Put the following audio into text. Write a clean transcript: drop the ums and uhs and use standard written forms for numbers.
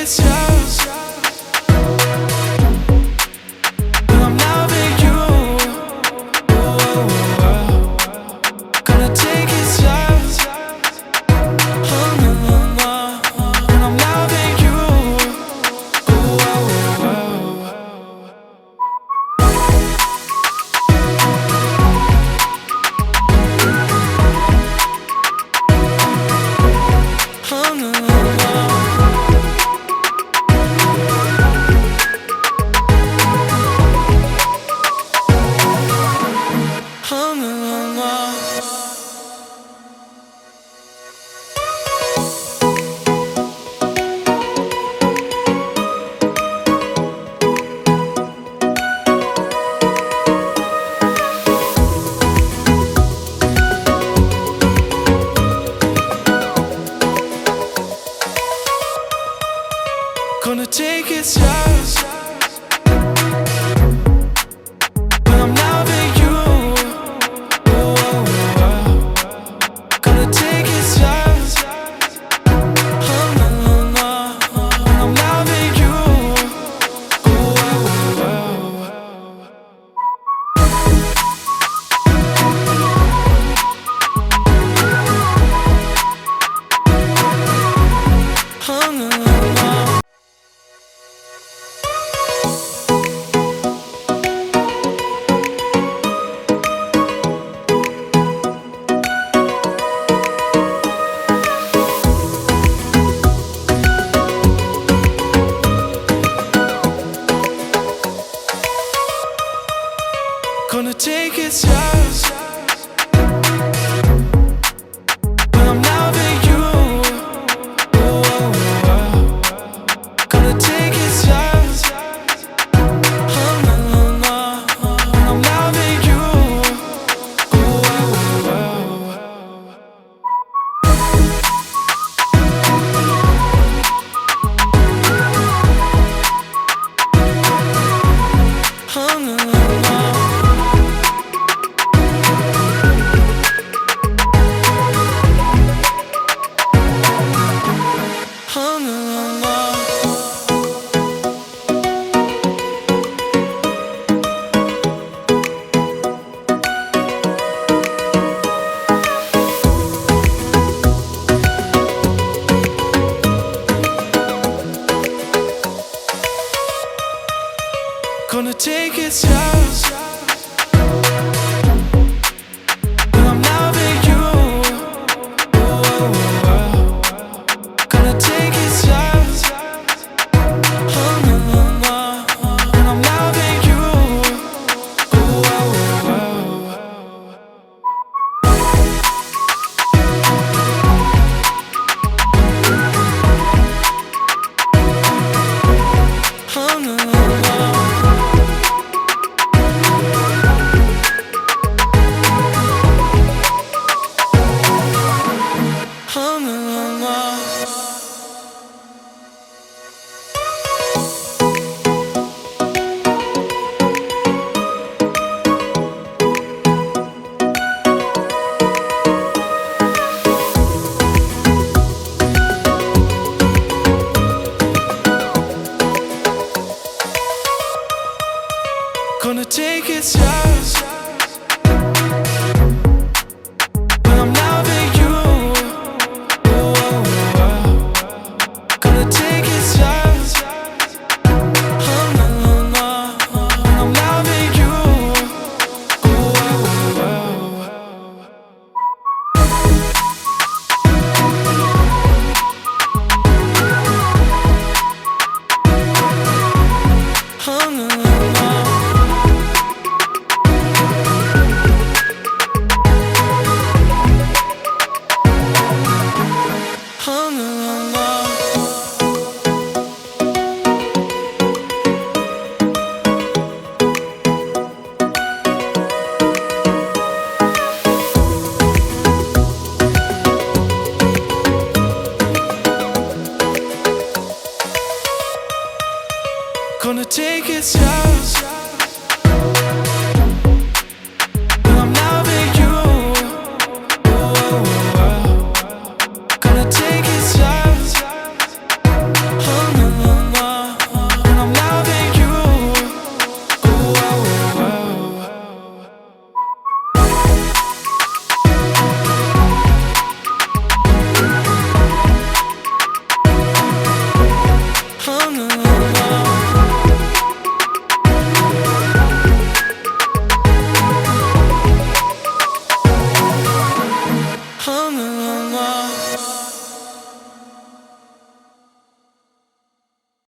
it slow. When I'm loving you, gonna take it slow. When I'm loving you, gonna take it slow. When I'm loving you, gonna take it slow. When I'm loving you, gonna take it slow. When I'm loving you, gonna take it slow. When I'm loving you, gonna take it slow. When I'm loving you, gonna take it slow. When I'm loving you, gonna take it slow. When I'm loving you, gonna take it slow. When I'm loving you, hung